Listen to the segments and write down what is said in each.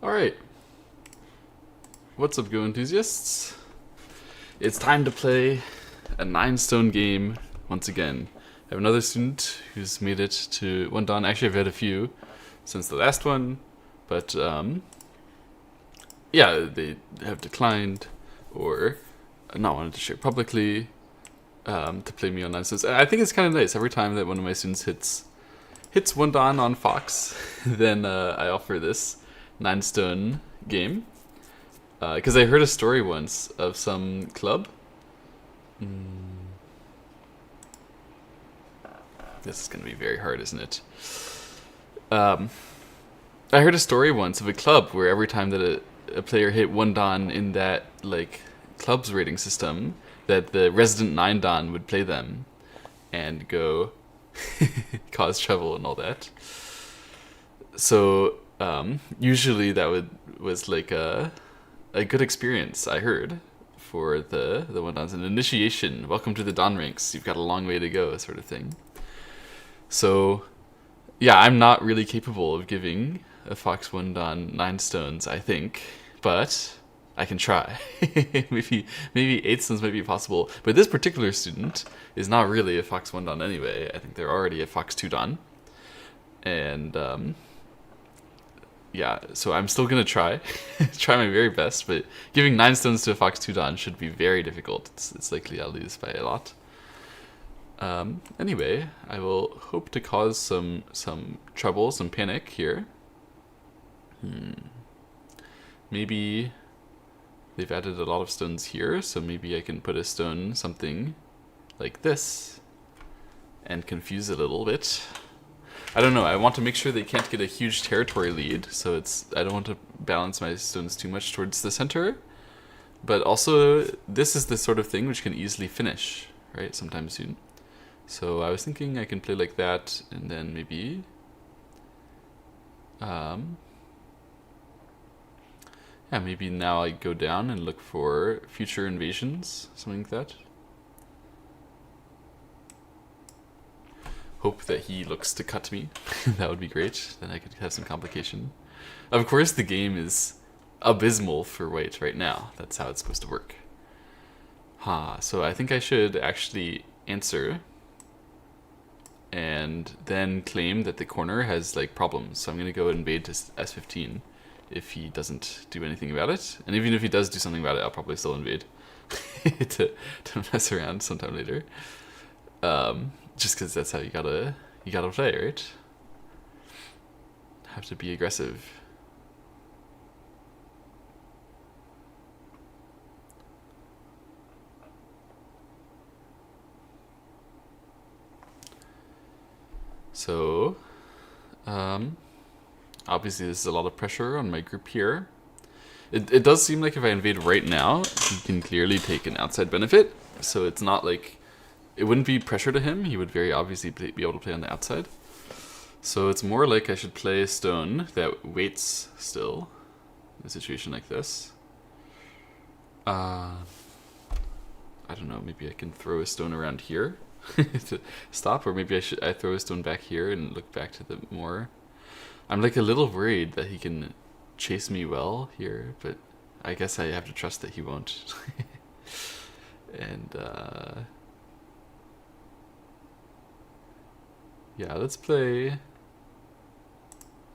Alright, what's up Go enthusiasts? It's time to play a 9-stone game once again. I have another student who's made it to one done. Actually, I've had a few since the last one, but yeah, they have declined or not wanted to share publicly to play me on 9 stones. I think it's kind of nice. Every time that one of my students hits one dan on Fox, then I offer this 9-stone game. Because I heard a story once of some club. This is going to be very hard, isn't it? I heard a story once of a club where every time that a player hit one dan in that like club's rating system, that the resident 9 dan would play them and go cause trouble and all that. So usually that was like a good experience, I heard, for the one dans. An initiation. Welcome to the dan ranks. You've got a long way to go, sort of thing. So, yeah, I'm not really capable of giving a Fox 1 dan 9 stones, I think, but I can try. maybe 8 stones might be possible, but this particular student is not really a Fox 1 dan anyway. I think they're already a Fox 2 dan. And yeah, so I'm still gonna try my very best, but giving 9 stones to a Fox 2 dan should be very difficult. It's likely I'll lose by a lot. Anyway, I will hope to cause some trouble, some panic here. Maybe they've added a lot of stones here, so maybe I can put a stone something like this and confuse it a little bit. I don't know, I want to make sure they can't get a huge territory lead, so I don't want to balance my stones too much towards the center. But also, this is the sort of thing which can easily finish, right, sometime soon. So I was thinking I can play like that, and then maybe yeah, maybe now I go down and look for future invasions, something like that. Hope that he looks to cut me. That would be great. Then I could have some complication. Of course, the game is abysmal for white right now. That's how it's supposed to work. So I think I should actually answer and then claim that the corner has like problems. So I'm going to go invade to S15 if he doesn't do anything about it. And even if he does do something about it, I'll probably still invade to mess around sometime later. Just because that's how you gotta play, right? Have to be aggressive. So, obviously this is a lot of pressure on my group here. It does seem like if I invade right now, he can clearly take an outside benefit. So it's not like it wouldn't be pressure to him. He would very obviously be able to play on the outside. So it's more like I should play a stone that waits still in a situation like this. I don't know, maybe I can throw a stone around here to stop, or maybe I throw a stone back here and look back to the more. I'm like a little worried that he can chase me well here, but I guess I have to trust that he won't. And yeah, let's play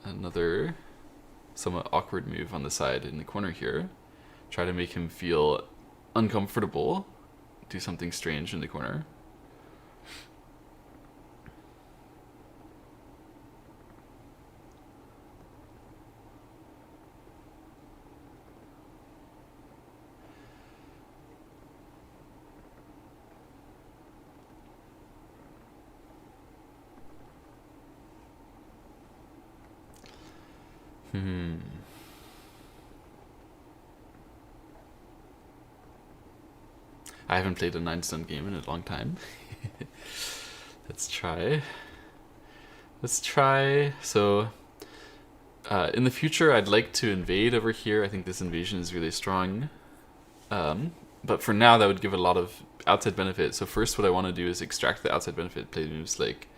another somewhat awkward move on the side in the corner here. Try to make him feel uncomfortable. Do something strange in the corner. I haven't played a 9-stone game in a long time. Let's try. So, in the future, I'd like to invade over here. I think this invasion is really strong. But for now, that would give a lot of outside benefit. So first, what I want to do is extract the outside benefit. Play moves like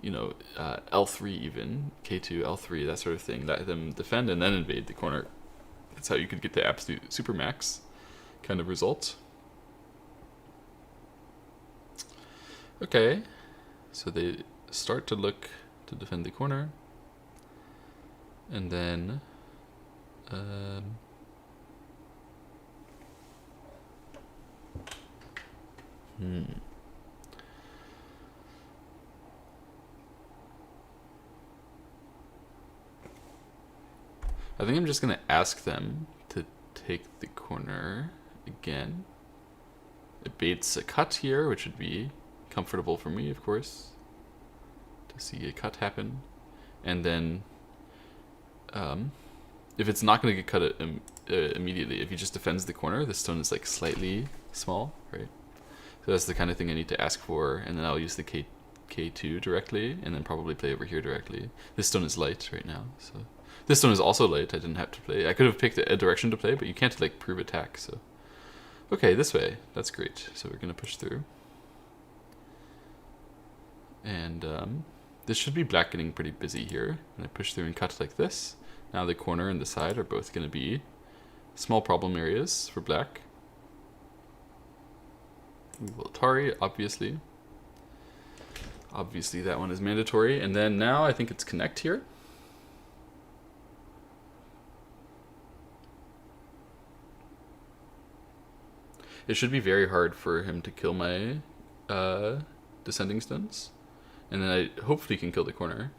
you know, L3 even, K2, L3, that sort of thing. Let them defend and then invade the corner. That's how you could get the absolute supermax kind of result. Okay, so they start to look to defend the corner. And then... I think I'm just going to ask them to take the corner again. It baits a cut here, which would be comfortable for me, of course, to see a cut happen. And then if it's not going to get cut immediately, if he just defends the corner, the stone is like slightly small, right? So that's the kind of thing I need to ask for, and then I'll use the K2 directly, and then probably play over here directly. This stone is light right now, so... This stone is also light, I didn't have to play. I could have picked a direction to play, but you can't like prove attack, so... Okay, this way. That's great. So we're going to push through. And this should be black getting pretty busy here. And I push through and cut like this. Now the corner and the side are both going to be small problem areas for black. We will Atari, obviously. Obviously that one is mandatory. And then now I think it's connect here. It should be very hard for him to kill my descending stones. And then I hopefully can kill the corner.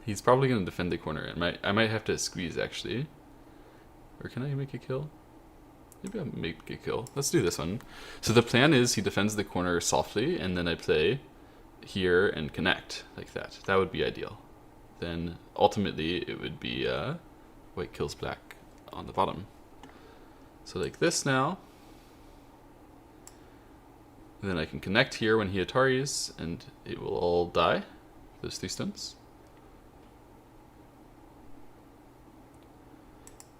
He's probably going to defend the corner. I might have to squeeze, actually. Or can I make a kill? Maybe I'll make a kill. Let's do this one. So the plan is he defends the corner softly, and then I play here and connect like that. That would be ideal. Then ultimately it would be white kills black on the bottom. So like this now. And then I can connect here when he Ataris, and it will all die, those 3 stones.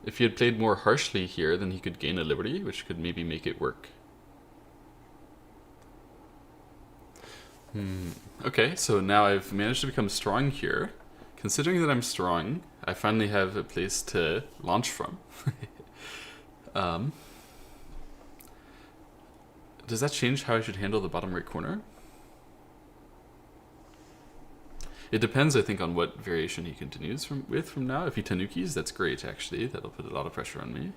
If he had played more harshly here, then he could gain a liberty, which could maybe make it work. Okay, so now I've managed to become strong here. Considering that I'm strong, I finally have a place to launch from. Does that change how I should handle the bottom right corner? It depends, I think, on what variation he continues from now. If he tanukis, that's great, actually. That'll put a lot of pressure on me.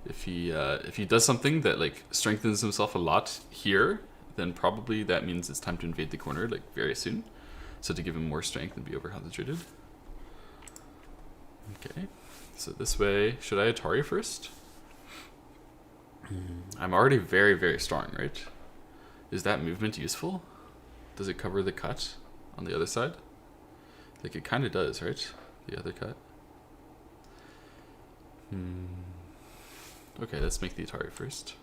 If he does something that like strengthens himself a lot here, then probably that means it's time to invade the corner like very soon. So to give him more strength and be over-concentrated. Okay, so this way, should I Atari first? I'm already very, very strong, right? Is that movement useful? Does it cover the cut on the other side? Like it kind of does, right? The other cut. Okay, let's make the Atari first.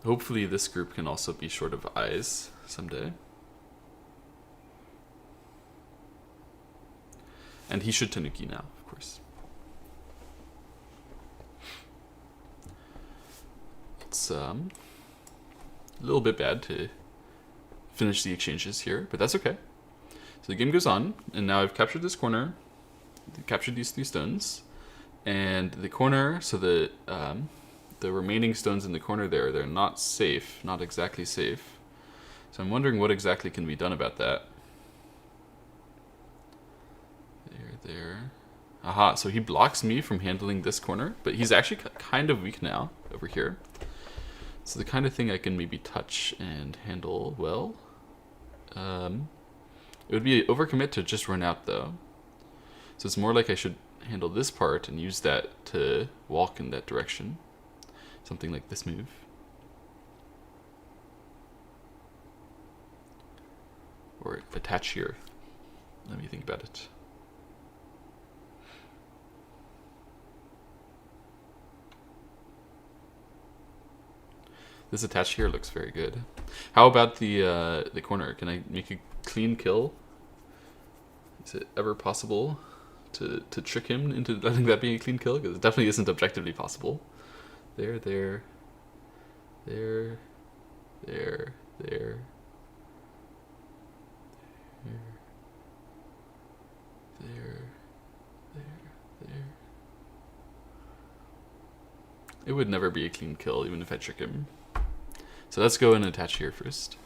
Hopefully this group can also be short of eyes someday. And he should Tanuki now, of course. It's a little bit bad to finish the exchanges here, but that's okay. So the game goes on, and now I've captured this corner, captured these 3 stones, and the corner, so the remaining stones in the corner there, they're not safe, not exactly safe. So I'm wondering what exactly can be done about that. There. Aha, so he blocks me from handling this corner, but he's actually kind of weak now over here. So the kind of thing I can maybe touch and handle well. It would be overcommit to just run out though. So it's more like I should handle this part and use that to walk in that direction. Something like this move. Or attach here. Let me think about it. This attach here looks very good. How about the corner? Can I make a clean kill? Is it ever possible to trick him into letting that be a clean kill? Because it definitely isn't objectively possible. There, there. There. There. There. There. There. It would never be a clean kill, even if I trick him. So let's go and attach here first.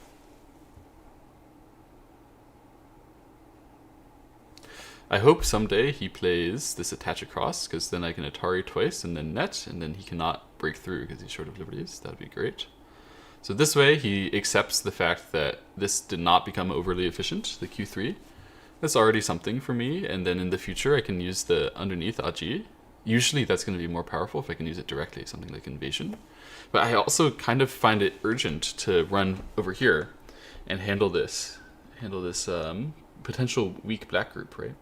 I hope someday he plays this attach across, because then I can Atari twice and then net, and then he cannot break through because he's short of liberties. That would be great. So this way he accepts the fact that this did not become overly efficient, the Q3. That's already something for me, and then in the future I can use the underneath AG. Usually that's going to be more powerful if I can use it directly, something like Invasion. But I also kind of find it urgent to run over here and handle this potential weak black group, right?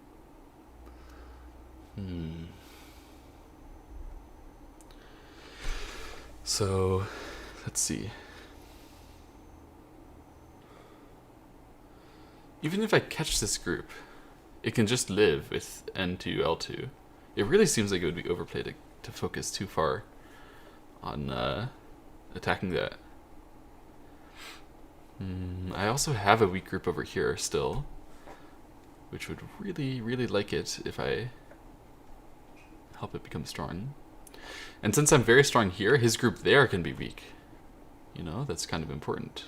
So, let's see. Even if I catch this group, it can just live with N2, L2. It really seems like it would be overplayed to focus too far on attacking that. I also have a weak group over here still, which would really, really like it if I help it become strong. And since I'm very strong here, his group there can be weak. You know, that's kind of important.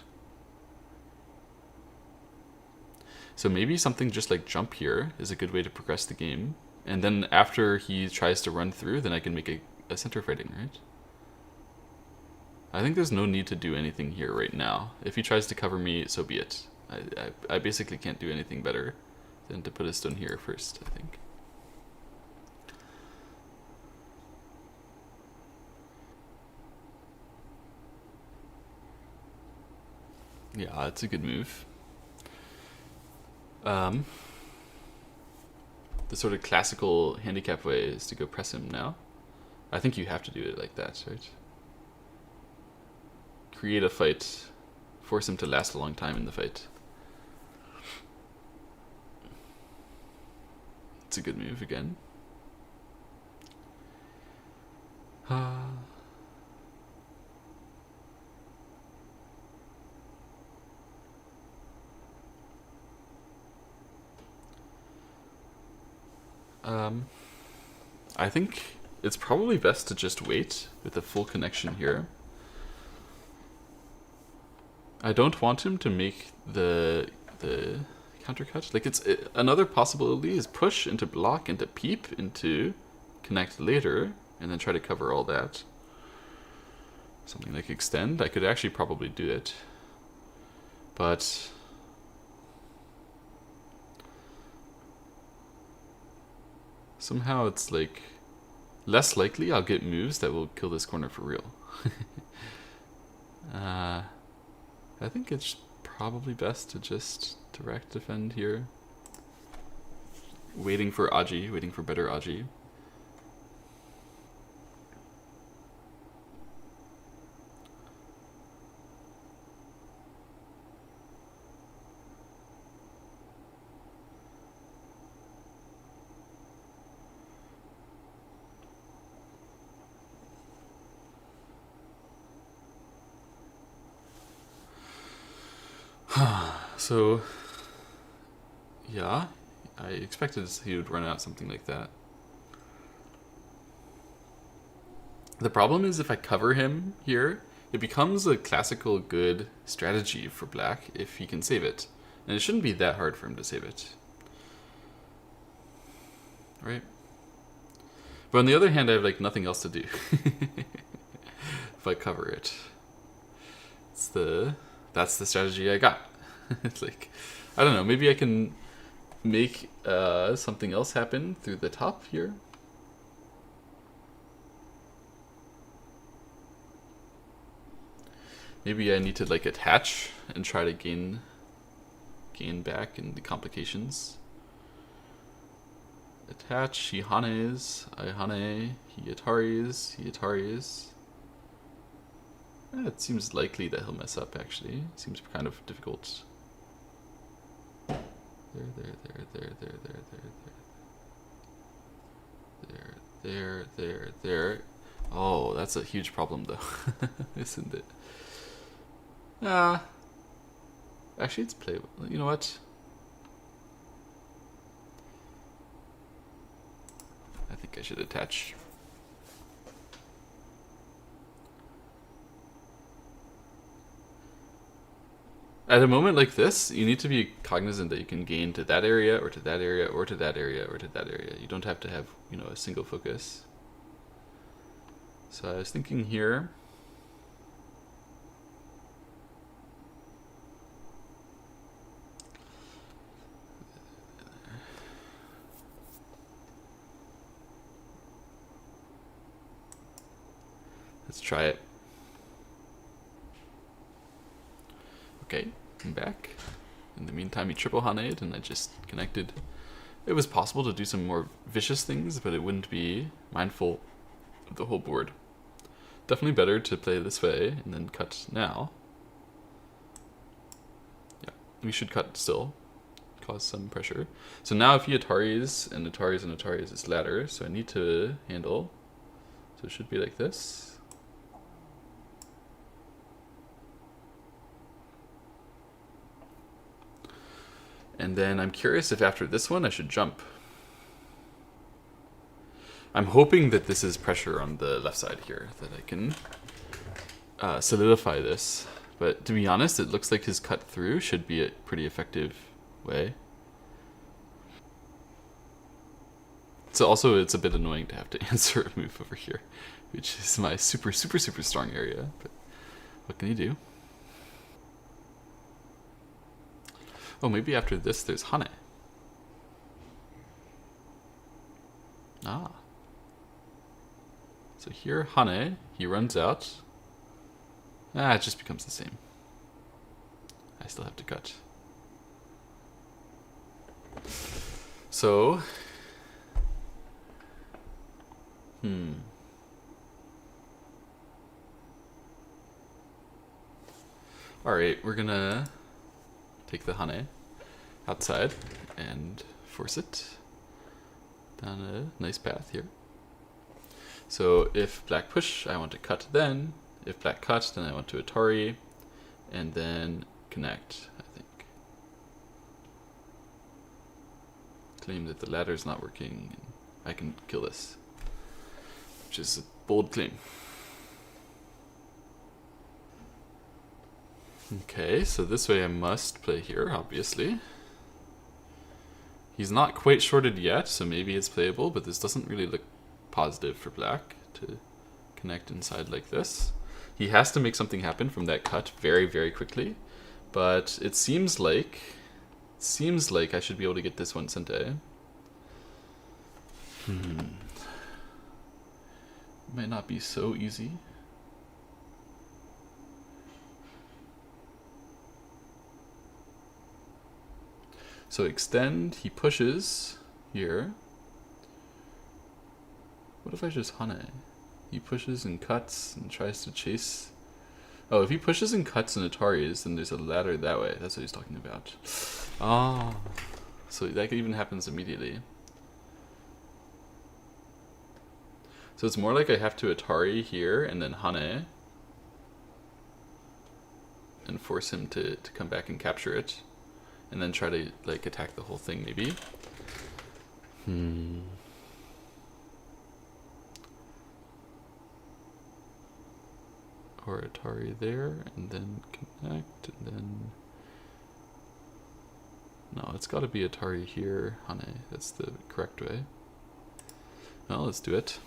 So maybe something just like jump here is a good way to progress the game. And then after he tries to run through, then I can make a center fighting, right? I think there's no need to do anything here right now. If he tries to cover me, so be it. I basically can't do anything better than to put a stone here first, I think. Yeah, it's a good move. The sort of classical handicap way is to go press him now. I think you have to do it like that, right? Create a fight, force him to last a long time in the fight. It's a good move again. I think it's probably best to just wait with a full connection here. I don't want him to make the countercut. Like another possibility is push into block into peep into connect later and then try to cover all that. Something like extend. I could actually probably do it, but somehow it's like less likely I'll get moves that will kill this corner for real. I think it's probably best to just direct defend here. Waiting for Aji, waiting for better Aji. So, yeah, I expected he would run out something like that. The problem is if I cover him here, it becomes a classical good strategy for black if he can save it. And it shouldn't be that hard for him to save it. Right? But on the other hand, I have like nothing else to do if I cover it. That's the strategy I got. It's like, I don't know, maybe I can make something else happen through the top here. Maybe I need to like attach and try to gain back in the complications. Attach, he hanes, I hane, he ataris. It seems likely that he'll mess up, actually. It seems kind of difficult. There. Oh, that's a huge problem though, isn't it? Ah, actually it's playable. You know what? I think I should attach. At a moment like this, you need to be cognizant that you can gain to that area, or to that area, or to that area, or to that area. You don't have to have, you know, a single focus. So I was thinking here. Let's try it. Okay, I'm back. In the meantime, he triple haned and I just connected. It was possible to do some more vicious things, but it wouldn't be mindful of the whole board. Definitely better to play this way and then cut now. Yeah, we should cut still. Cause some pressure. So now if he Ataris and Ataris and Ataris, it's ladder, so I need to handle. So it should be like this. And then I'm curious if after this one I should jump. I'm hoping that this is pressure on the left side here, that I can solidify this. But to be honest, it looks like his cut through should be a pretty effective way. So also it's a bit annoying to have to answer a move over here, which is my super strong area. But what can you do? Oh, maybe after this there's Hane. Ah. So here, Hane, he runs out. Ah, it just becomes the same. I still have to cut. So... Alright, we're gonna take the Hane outside and force it down a nice path here. So if black push, I want to cut then. If black cut, then I want to Atari and then connect, I think. Claim that the ladder's not working and I can kill this, which is a bold claim. Okay, so this way I must play here, obviously. He's not quite shorted yet, so maybe it's playable, but this doesn't really look positive for black to connect inside like this. He has to make something happen from that cut very quickly, but it seems like I should be able to get this one sente. Might not be so easy. So extend, he pushes here. What if I just Hane? He pushes and cuts and tries to chase. Oh, if he pushes and cuts and Ataris, then there's a ladder that way. That's what he's talking about. Oh, so that even happens immediately. So it's more like I have to Atari here and then Hane and force him to come back and capture it. And then try to like attack the whole thing maybe. Or Atari there and then connect and then... No, it's gotta be Atari here, Hane. That's the correct way. Well, let's do it.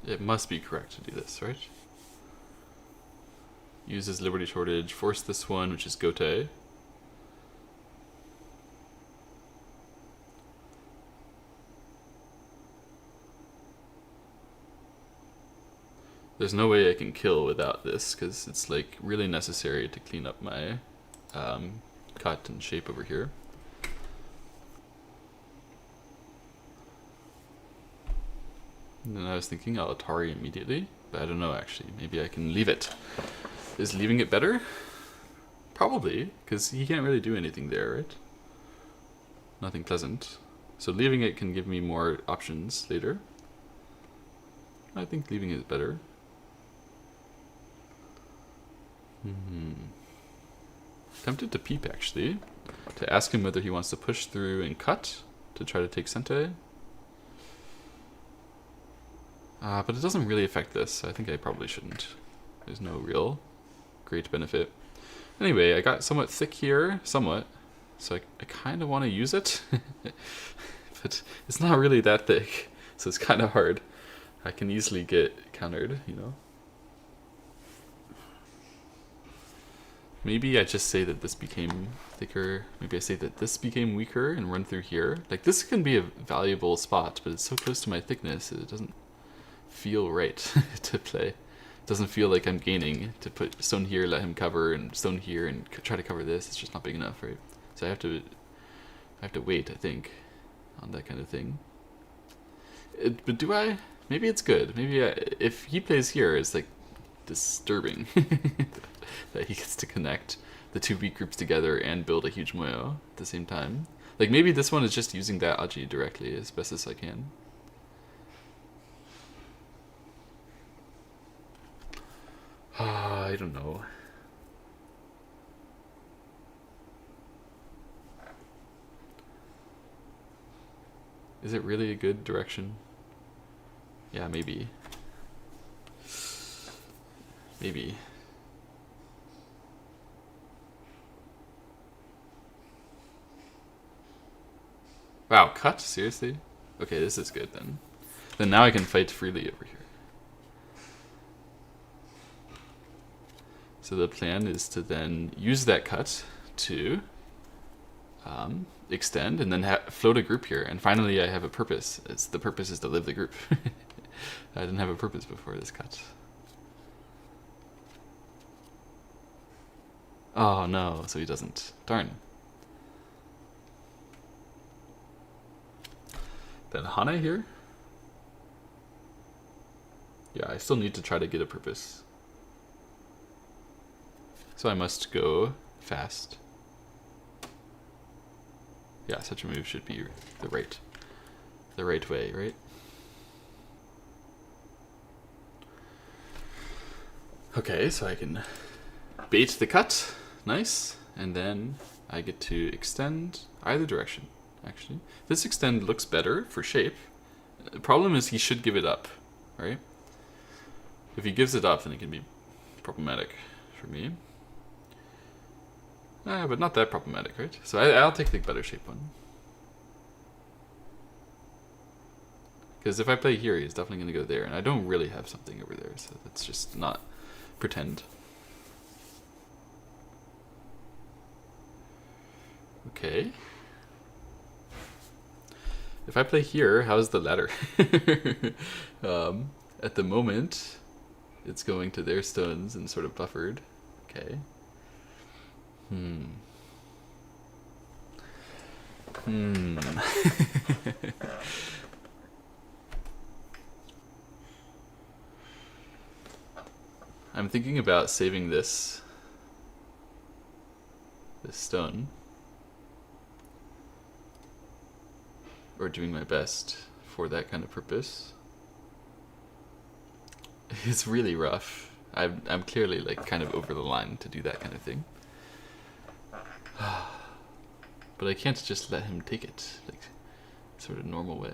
It must be correct to do this, right? Uses Liberty Shortage, force this one, which is Gote. There's no way I can kill without this, because it's like really necessary to clean up my cut and shape over here. And then I was thinking I'll Atari immediately, but I don't know actually. Maybe I can leave it. Is leaving it better? Probably, because he can't really do anything there, right? Nothing pleasant. So leaving it can give me more options later. I think leaving it is better. Tempted to peep actually, to ask him whether he wants to push through and cut to try to take Sente. But it doesn't really affect this, so I think I probably shouldn't. There's no real great benefit. Anyway, I got somewhat thick here, somewhat, so I kind of want to use it, but it's not really that thick, so it's kind of hard. I can easily get countered, you know. Maybe I just say that this became thicker. Maybe I say that this became weaker and run through here. Like, this can be a valuable spot, but it's so close to my thickness, it doesn't feel right to play. It doesn't feel like I'm gaining to put stone here, let him cover, and stone here, and try to cover this. It's just not big enough, right? So I have to wait, I think, on that kind of thing. But do I? Maybe it's good. Maybe if he plays here, it's like disturbing that he gets to connect the two weak groups together and build a huge moyo at the same time. Like, maybe this one is just using that aji directly as best as I can. I don't know. Is it really a good direction? Yeah, maybe. Maybe. Wow, cut? Seriously? Okay, this is good then. Then now I can fight freely over here. So the plan is to then use that cut to extend and then float a group here. And finally I have a purpose. The purpose is to live the group. I didn't have a purpose before this cut. Oh no, so he doesn't. Darn. Then Hane here. Yeah, I still need to try to get a purpose. So I must go fast. Yeah, such a move should be the right way, right? Okay, so I can bait the cut, nice, and then I get to extend either direction, actually. This extend looks better for shape. The problem is he should give it up, right? If he gives it up, then it can be problematic for me. But not that problematic, right? So I'll take the better shape one. Because if I play here, he's definitely going to go there, and I don't really have something over there, so let's just not pretend. Okay. If I play here, how's the ladder? At the moment, it's going to their stones and sort of buffered. Okay. I'm thinking about saving this stone, or doing my best for that kind of purpose. It's really rough. I'm clearly like kind of over the line to do that kind of thing. But I can't just let him take it, like, sort of normal way.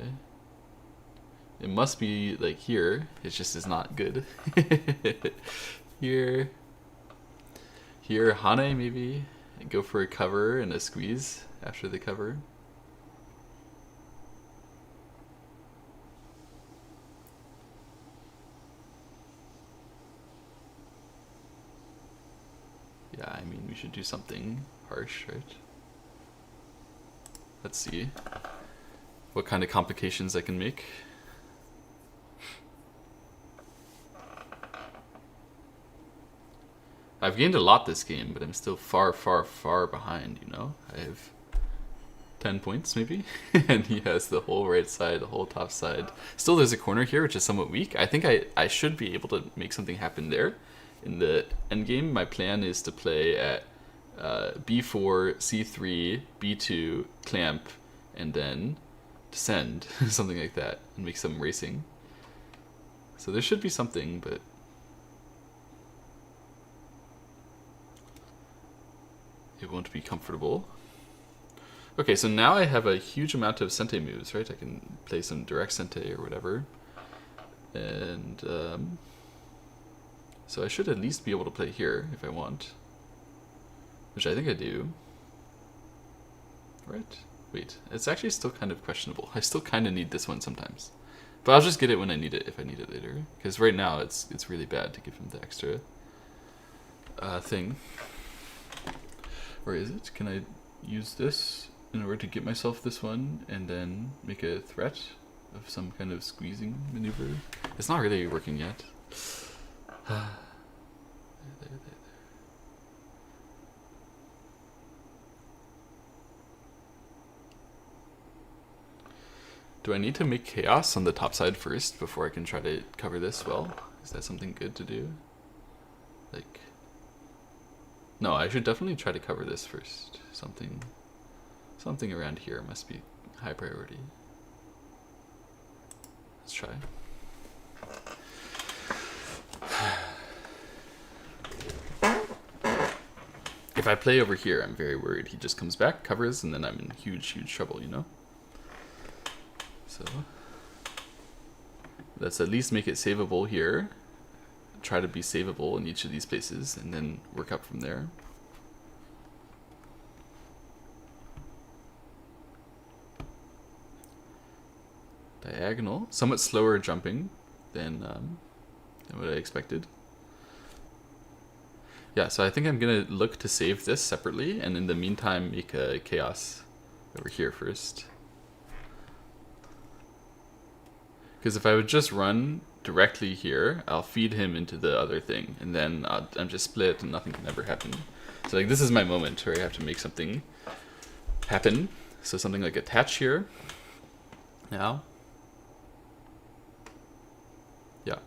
It must be, like, here. It just is not good. Here, Hane, maybe. Go for a cover and a squeeze after the cover. Yeah, I mean, we should do something harsh, right? Let's see what kind of complications I can make. I've gained a lot this game, but I'm still far, far, far behind, you know? I have 10 points, maybe? And he has the whole right side, the whole top side. Still, there's a corner here, which is somewhat weak. I think I should be able to make something happen there. In the endgame, my plan is to play at b4, c3, b2, clamp, and then descend, something like that, and make some racing. So there should be something, but it won't be comfortable. Okay, so now I have a huge amount of sente moves, right? I can play some direct sente or whatever. And so I should at least be able to play here if I want. Which I think I do. Right? Wait, it's actually still kind of questionable. I still kind of need this one sometimes. But I'll just get it when I need it, if I need it later. Because right now it's really bad to give him the extra thing. Or is it? Can I use this in order to get myself this one and then make a threat of some kind of squeezing maneuver? It's not really working yet. There. Do I need to make chaos on the top side first before I can try to cover this well? Is that something good to do? Like, no, I should definitely try to cover this first. Something around here must be high priority. Let's try. If I play over here, I'm very worried. He just comes back, covers, and then I'm in huge, huge trouble, you know? So let's at least make it savable here. Try to be savable in each of these places, and then work up from there. Diagonal, somewhat slower jumping than what I expected. Yeah, so I think I'm gonna look to save this separately, and in the meantime make a chaos over here first. Because if I would just run directly here, I'll feed him into the other thing, and then I'm just split and nothing can ever happen. So like this is my moment where I have to make something happen. So something like attach here. Now. Yeah.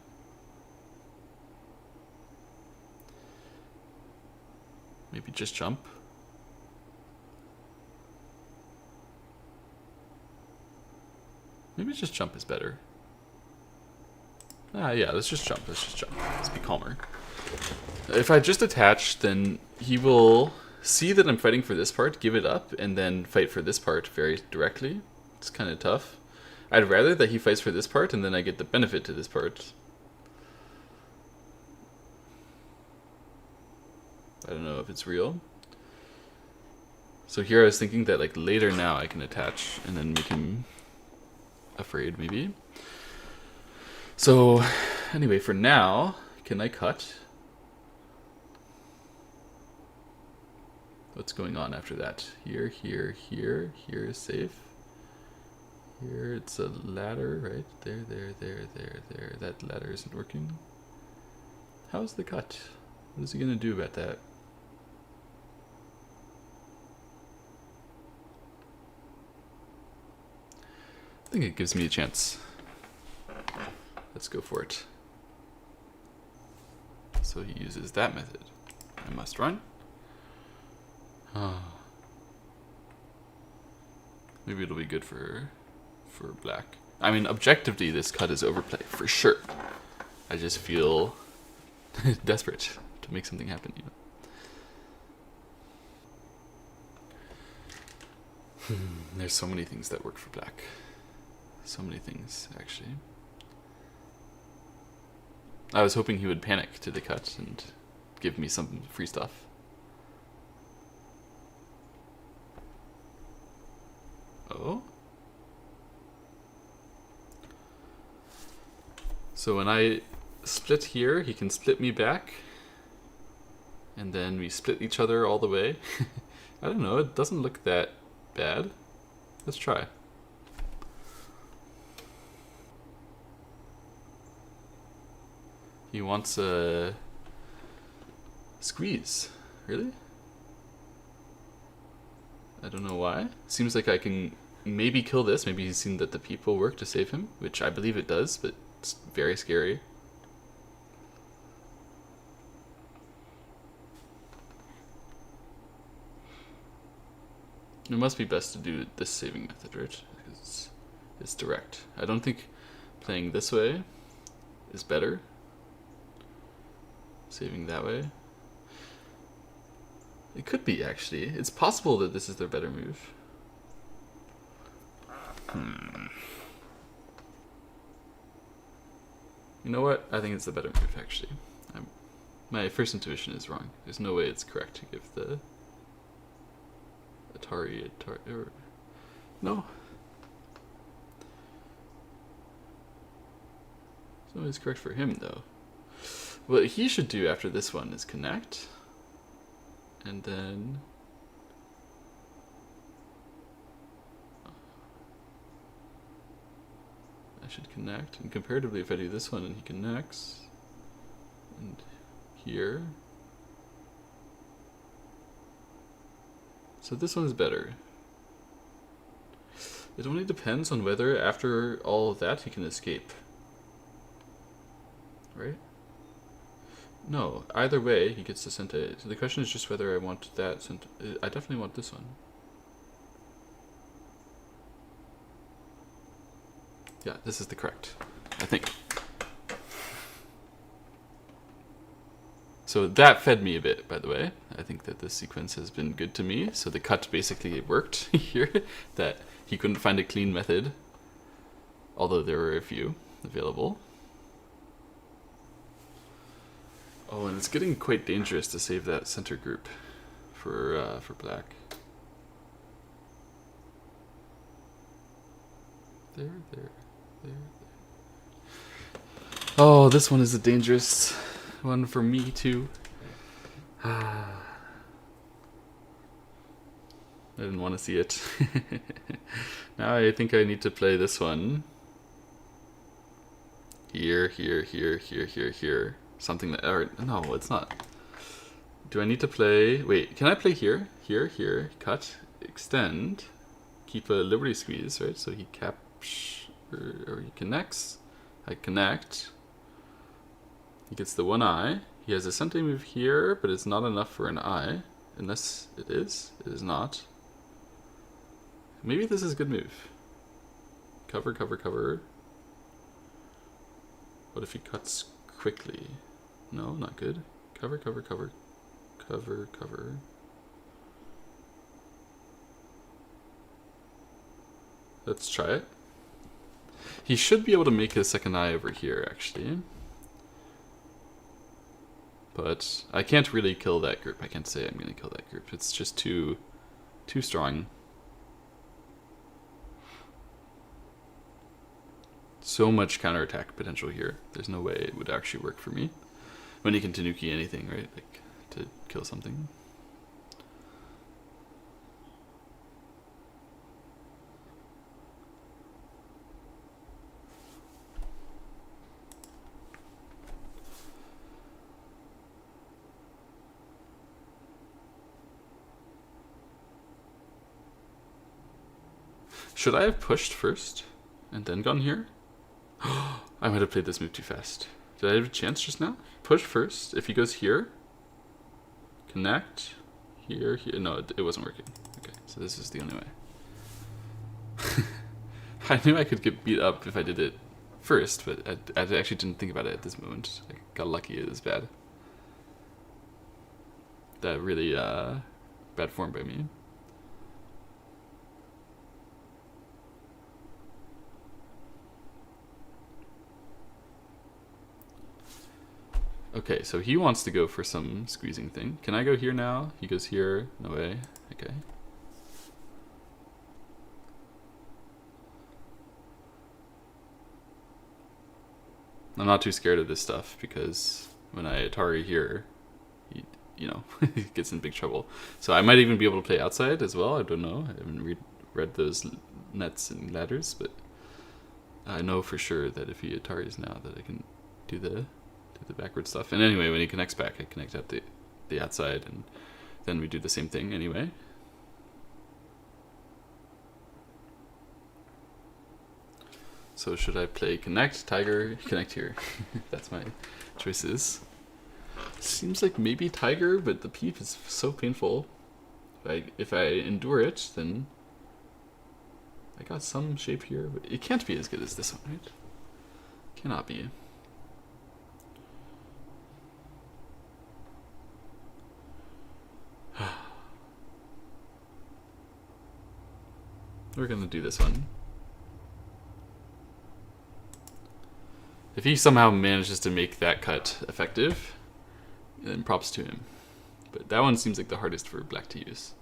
Maybe just jump. Maybe just jump is better. Yeah, let's just jump. Let's be calmer. If I just attach, then he will see that I'm fighting for this part, give it up, and then fight for this part very directly. It's kind of tough. I'd rather that he fights for this part, and then I get the benefit to this part. I don't know if it's real. So here I was thinking that like later now I can attach, and then make him afraid, maybe. So, anyway, for now, can I cut? What's going on after that? Here, here, here. Here is safe. Here it's a ladder, right? There. That ladder isn't working. How's the cut? What is he gonna do about that? I think it gives me a chance. Let's go for it. So he uses that method. I must run. Maybe it'll be good for black. I mean, objectively, this cut is overplay for sure. I just feel desperate to make something happen, you know. There's so many things that work for black. So many things, actually. I was hoping he would panic to the cut and give me some free stuff. Oh? So when I split here, he can split me back. And then we split each other all the way. I don't know, it doesn't look that bad. Let's try. He wants Squeeze. Really? I don't know why. Seems like I can maybe kill this. Maybe he's seen that the peep will work to save him, which I believe it does, but it's very scary. It must be best to do this saving method, right? Because it's direct. I don't think playing this way is better. Saving that way. It could be, actually. It's possible that this is their better move. You know what? I think it's the better move, actually. My first intuition is wrong. There's no way it's correct to give the Atari no. It's always correct for him, though. What he should do after this one is connect. And then... I should connect. And comparatively, if I do this one and he connects... And here... So this one's better. It only depends on whether, after all of that, he can escape. Right? No, either way, he gets the Sente. So the question is just whether I want that Sente. I definitely want this one. Yeah, this is the correct, I think. So that fed me a bit, by the way. I think that this sequence has been good to me. So the cut basically worked here, that he couldn't find a clean method, although there were a few available. Oh, and it's getting quite dangerous to save that center group for black. There. Oh, this one is a dangerous one for me too. I didn't want to see it. Now I think I need to play this one. Here. Something that, or no, it's not. Do I need to play, wait, can I play here, cut, extend, keep a liberty squeeze, right? So he or he connects, I connect, he gets the one eye, he has a Sente move here, but it's not enough for an eye, unless it is not. Maybe this is a good move. Cover. What if he cuts quickly? No, not good. Cover. Let's try it. He should be able to make a second eye over here, actually. But I can't really kill that group. I can't say I'm going to kill that group. It's just too strong. So much counterattack potential here. There's no way it would actually work for me. When he can Tanuki anything, right? Like, to kill something. Should I have pushed first and then gone here? I might have played this move too fast. Did I have a chance just now? Push first. If he goes here, connect, here. No, it wasn't working. Okay, so this is the only way. I knew I could get beat up if I did it first, but I actually didn't think about it at this moment. I got lucky it was bad. That really bad form by me. Okay, so he wants to go for some squeezing thing. Can I go here now? He goes here. No way. Okay. I'm not too scared of this stuff because when I Atari here, he, he gets in big trouble. So I might even be able to play outside as well. I don't know. I haven't read those nets and ladders, but I know for sure that if he Ataris now that I can do the backward stuff. And anyway, when he connects back, I connect out the the outside, and then we do the same thing anyway. So should I play connect, tiger, connect here? That's my choices. Seems like maybe tiger, but the peep is so painful. If I endure it, then I got some shape here, but it can't be as good as this one, right? Cannot be. We're gonna do this one. If he somehow manages to make that cut effective, then props to him. But that one seems like the hardest for black to use.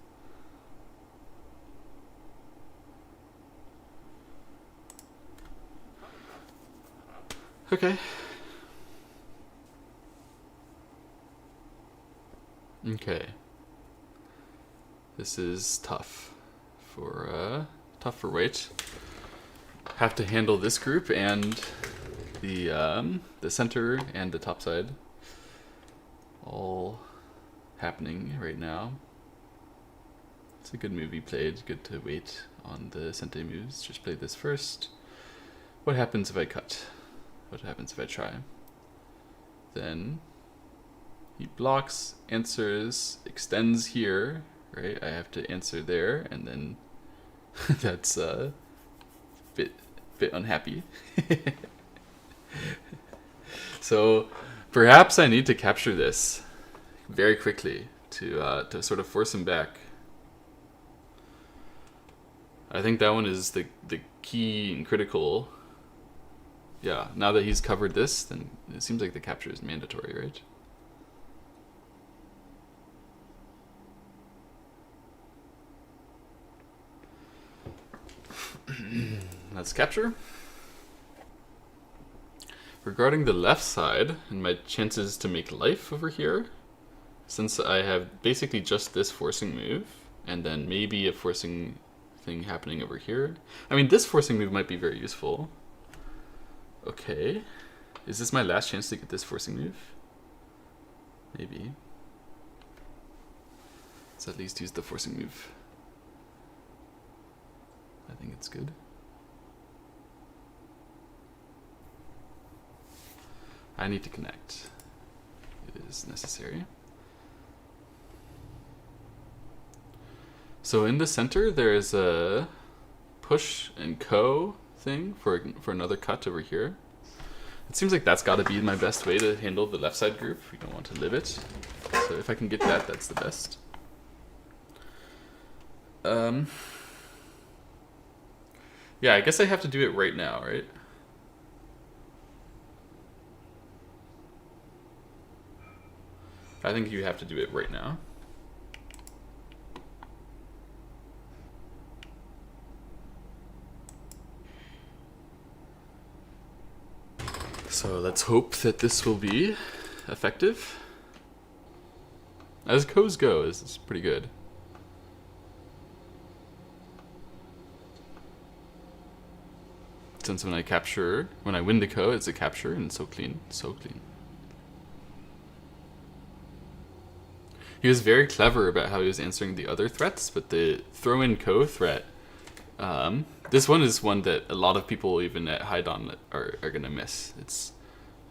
Okay. Okay. This is tough for white. Have to handle this group and the center and the top side all happening right now. It's a good move he played. Good to wait on the Sente moves. Just play this first. What happens if I cut? What happens if I try? Then he blocks, answers, extends here, right? I have to answer there, and then that's a bit unhappy. So perhaps I need to capture this very quickly to sort of force him back. I think that one is the key and critical. Yeah, now that he's covered this, then it seems like the capture is mandatory, right? Let's capture. Regarding the left side and my chances to make life over here, since I have basically just this forcing move, and then maybe a forcing thing happening over here. I mean, this forcing move might be very useful. Okay. Is this my last chance to get this forcing move? Maybe. Let's at least use the forcing move. I think it's good. I need to connect. It is necessary. So in the center, there is a push and co thing for another cut over here. It seems like that's got to be my best way to handle the left side group. We don't want to live it. So if I can get that, that's the best. Yeah, I guess I have to do it right now, right? I think you have to do it right now. So let's hope that this will be effective. As co's go, this is pretty good. Since when I win the co, it's a capture, and so clean, so clean. He was very clever about how he was answering the other threats, but the throw in co threat, this one is one that a lot of people even at high dawn are gonna miss.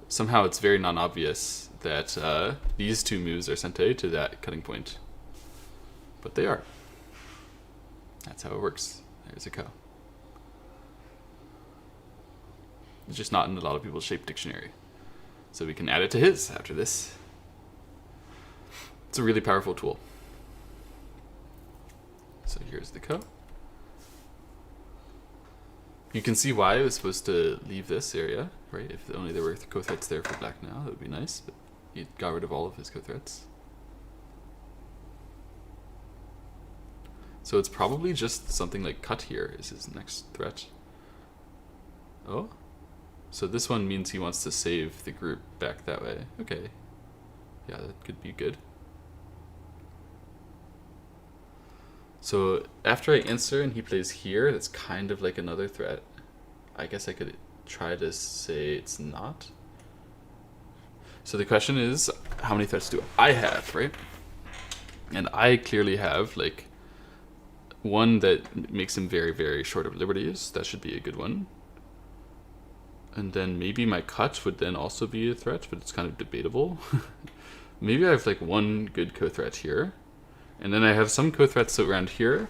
Somehow it's very non-obvious that these two moves are sente to that cutting point, but they are. That's how it works. There's a co. It's just not in a lot of people's shape dictionary, so we can add it to his after this. It's a really powerful tool. So here's the co. You can see why I was supposed to leave this area, right? If only there were co-threats there for black now, that would be nice, but he got rid of all of his co-threats. So it's probably just something like cut here is his next threat. Oh? So this one means he wants to save the group back that way. Okay. Yeah, that could be good. So after I answer and he plays here, that's kind of like another threat. I guess I could try to say it's not. So the question is, how many threats do I have, right? And I clearly have like one that makes him very, very short of liberties. That should be a good one. And then maybe my cut would then also be a threat, but it's kind of debatable. Maybe I have like one good co-threat here. And then I have some co-threats around here.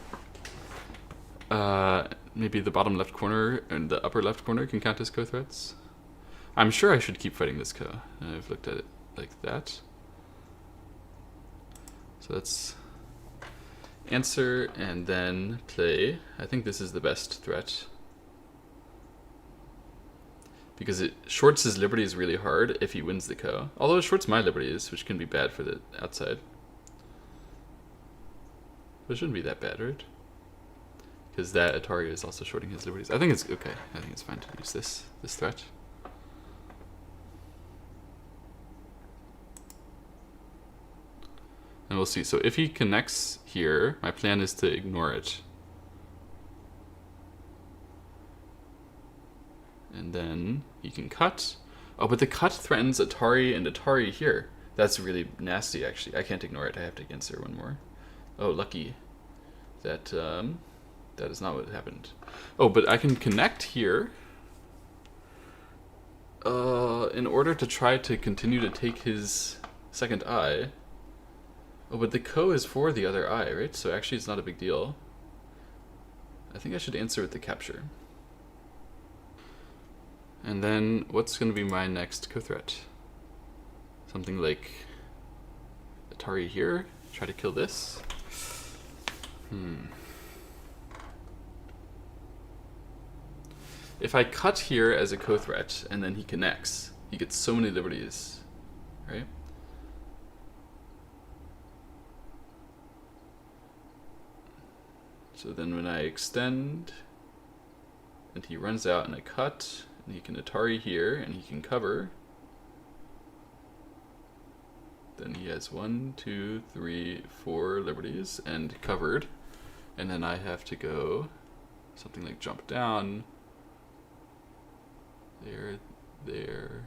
Maybe the bottom left corner and the upper left corner can count as co-threats. I'm sure I should keep fighting this co. I've looked at it like that. So let's answer and then play. I think this is the best threat. Because it shorts his liberties really hard if he wins the co. Although it shorts my liberties, which can be bad for the outside. But it shouldn't be that bad, right? Because that Atari is also shorting his liberties. I think it's okay. I think it's fine to use this threat. And we'll see. So if he connects here, my plan is to ignore it. And then he can cut. Oh, but the cut threatens Atari and Atari here. That's really nasty, actually. I can't ignore it. I have to answer one more. Oh, lucky. That that is not what happened. Oh, but I can connect here in order to try to continue to take his second eye. Oh, but the co is for the other eye, right? So actually it's not a big deal. I think I should answer with the capture. And then what's going to be my next co-threat? Something like Atari here. Try to kill this. If I cut here as a co-threat and then he connects, he gets so many liberties, right? So then when I extend and he runs out and I cut, and he can Atari here and he can cover, then he has 1, 2, 3, 4 liberties and covered. And then I have to go something like jump down. There, there,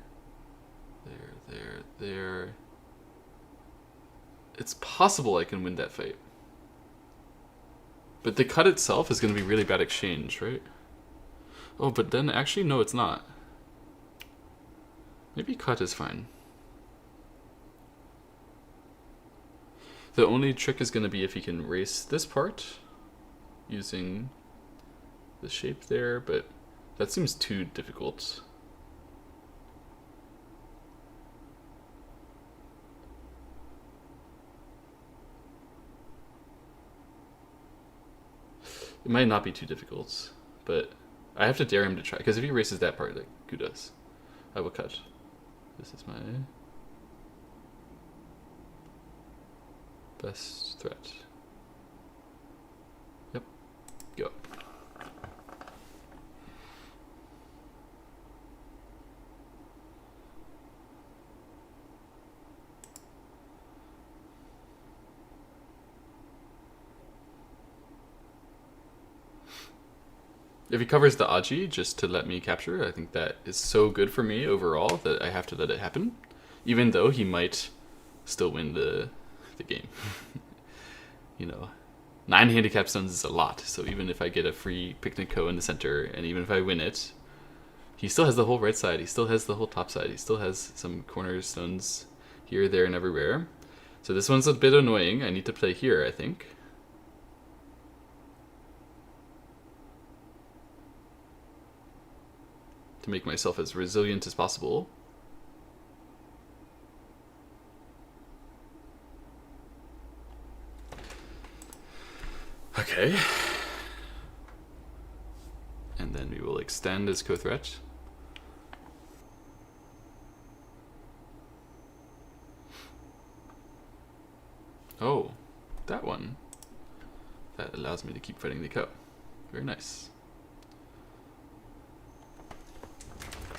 there, there, there. It's possible I can win that fight. But the cut itself is going to be really bad exchange, right? Oh, but then actually, no, it's not. Maybe cut is fine. The only trick is going to be if he can erase this part using the shape there, but that seems too difficult. It might not be too difficult, but I have to dare him to try, because if he erases that part, like, kudos. I will cut. This is my best threat. Yep. Go. If he covers the Aji just to let me capture, I think that is so good for me overall that I have to let it happen, even though he might still win the game. You know, 9 handicap stones is a lot, so even if I get a free picnic co in the center, and even if I win it, he still has the whole right side, he still has the whole top side, he still has some corner stones here, there, and everywhere. So this one's a bit annoying. I need to play here, I think. To make myself as resilient as possible. Okay. And then we will extend as co-threat. Oh, that one. That allows me to keep fighting the co. Very nice.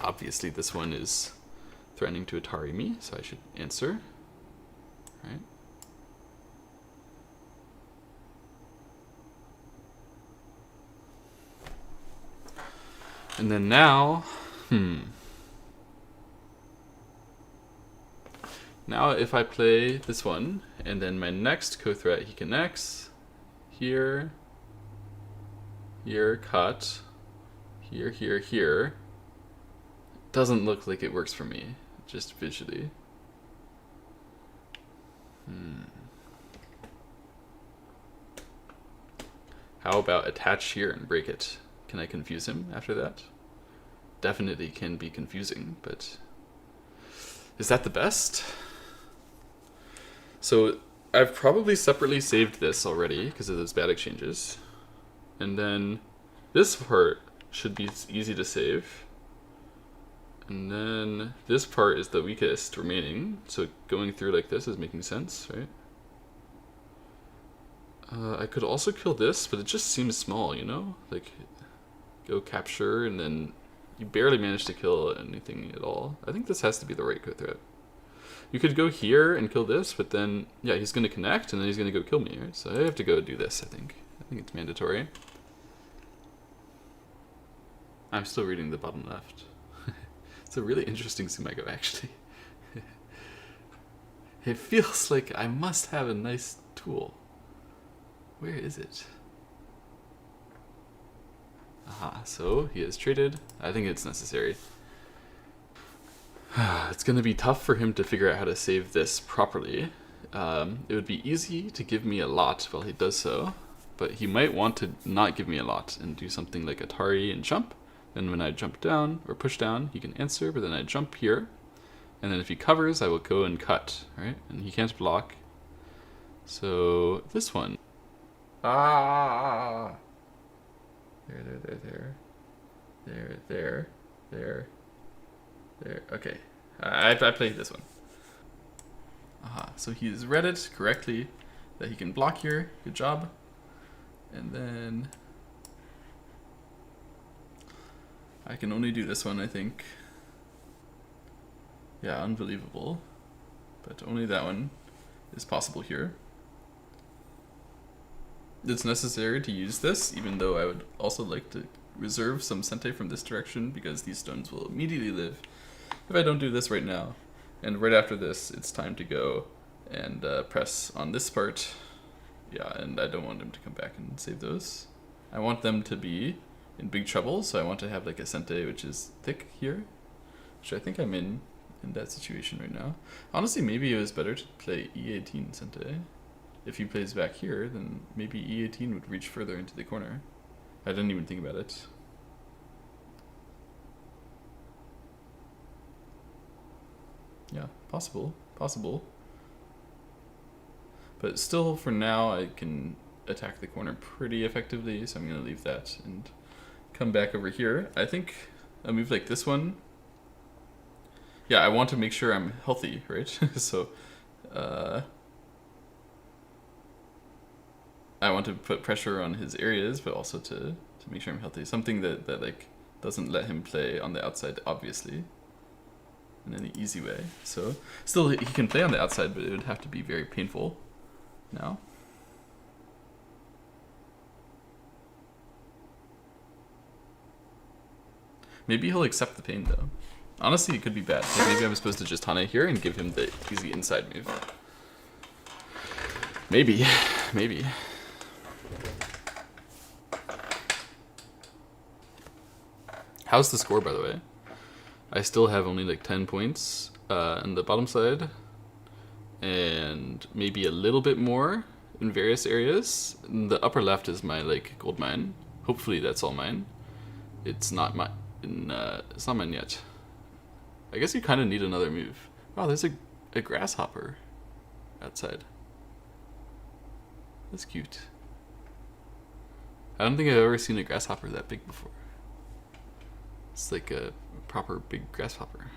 Obviously this one is threatening to Atari me, so I should answer. Right. And then now, Now if I play this one, and then my next co-threat he connects, here, here, cut, here, here, here, doesn't look like it works for me, just visually. How about attach here and break it? Can I confuse him after that? Definitely can be confusing, but is that the best? So I've probably separately saved this already because of those bad exchanges. And then this part should be easy to save. And then this part is the weakest remaining. So going through like this is making sense, right? I could also kill this, but it just seems small, you know? Like, go capture, and then you barely manage to kill anything at all. I think this has to be the right co-threat. You could go here and kill this, but then, yeah, he's going to connect, and then he's going to go kill me, right? So I have to go do this, I think. I think it's mandatory. I'm still reading the bottom left. It's a really interesting Sumago, actually. It feels like I must have a nice tool. Where is it? Aha, so he has traded. I think it's necessary. It's going to be tough for him to figure out how to save this properly. It would be easy to give me a lot while he does so, but he might want to not give me a lot and do something like Atari and jump. Then when I jump down or push down, he can answer, but then I jump here. And then if he covers, I will go and cut, right? And he can't block. So this one. Ah! There. Okay. I played this one. Aha. So he's read it correctly that he can block here. Good job. And then I can only do this one, I think. Yeah, unbelievable. But only that one is possible here. It's necessary to use this, even though I would also like to reserve some Sente from this direction, because these stones will immediately live if I don't do this right now. And right after this, it's time to go and press on this part. Yeah, and I don't want him to come back and save those. I want them to be in big trouble, so I want to have like a Sente which is thick here, which I think I'm in that situation right now. Honestly, maybe it was better to play E18 Sente. If he plays back here, then maybe E18 would reach further into the corner. I didn't even think about it. Yeah, possible. But still, for now, I can attack the corner pretty effectively, so I'm going to leave that and come back over here. I think a move like this one, yeah, I want to make sure I'm healthy, right? So, I want to put pressure on his areas, but also to make sure I'm healthy. Something that like doesn't let him play on the outside, obviously, in any easy way. So still, he can play on the outside, but it would have to be very painful now. Maybe he'll accept the pain, though. Honestly, it could be bad. Like maybe I'm supposed to just Hane here and give him the easy inside move. Maybe. How's the score, by the way? I still have only like 10 points on the bottom side, and maybe a little bit more in various areas. And the upper left is my like gold mine. Hopefully that's all mine. It's not mine. It's not mine yet. I guess you kind of need another move. Wow, there's a grasshopper outside. That's cute. I don't think I've ever seen a grasshopper that big before. It's like a proper big grasshopper.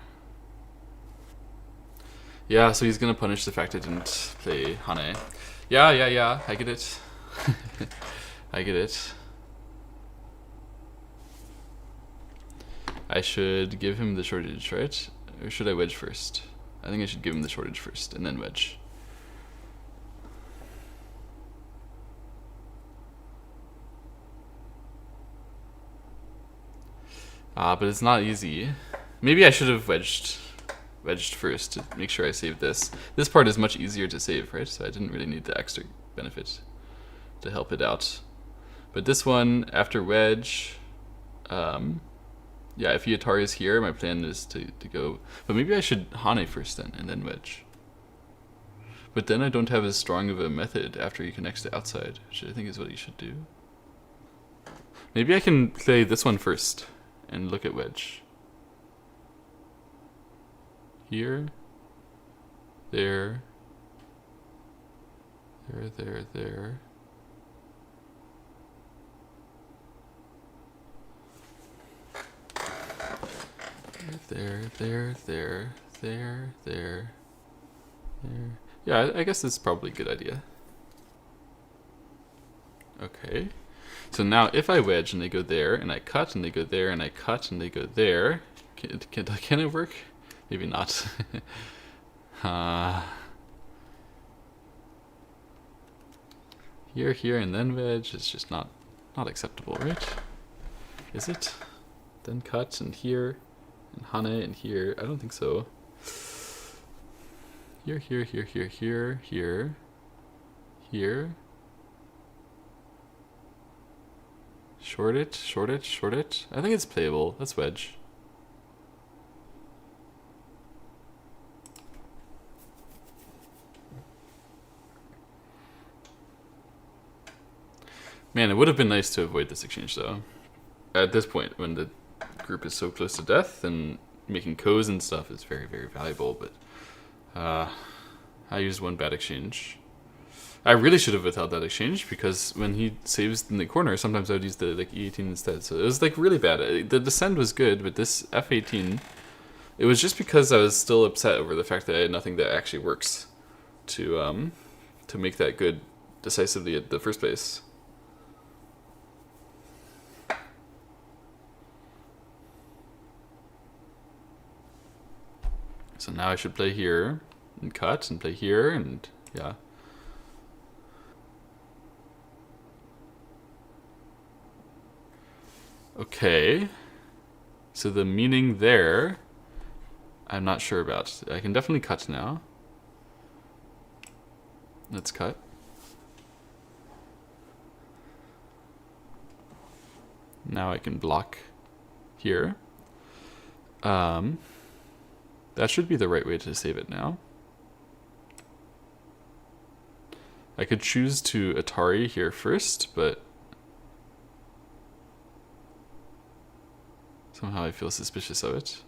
Yeah, so he's gonna punish the fact I didn't play Hane. Yeah, I get it. I get it. I should give him the shortage, right? Or should I wedge first? I think I should give him the shortage first, and then wedge. But it's not easy. Maybe I should have wedged. wedged first to make sure I save this. This part is much easier to save, right? So I didn't really need the extra benefit to help it out. But this one, after wedge, yeah, if he Atari is here, my plan is to go. But maybe I should Hane first then, and then wedge. But then I don't have as strong of a method after he connects to outside, which I think is what he should do. Maybe I can play this one first and look at wedge. Here, there, there. There. Yeah, I guess this is probably a good idea. Okay. So now if I wedge and they go there, and I cut and they go there, and I cut and they go there, can it work? Maybe not. Here, and then wedge is just not acceptable, right? Is it? Then cut and here, and Hane and here. I don't think so. Here. Short it. I think it's playable. Let's wedge. Man, it would have been nice to avoid this exchange though. At this point, when the group is so close to death, and making co's and stuff is very, very valuable, but I used one bad exchange. I really should have withheld that exchange, because when he saves in the corner, sometimes I would use the like E18 instead. So it was like really bad. The descend was good, but this F18, it was just because I was still upset over the fact that I had nothing that actually works to make that good decisively at the first base. So now I should play here and cut and play here, and yeah. Okay. So the meaning there, I'm not sure about. I can definitely cut now. Let's cut. Now I can block here. That should be the right way to save it now. I could choose to Atari here first, but somehow I feel suspicious of it.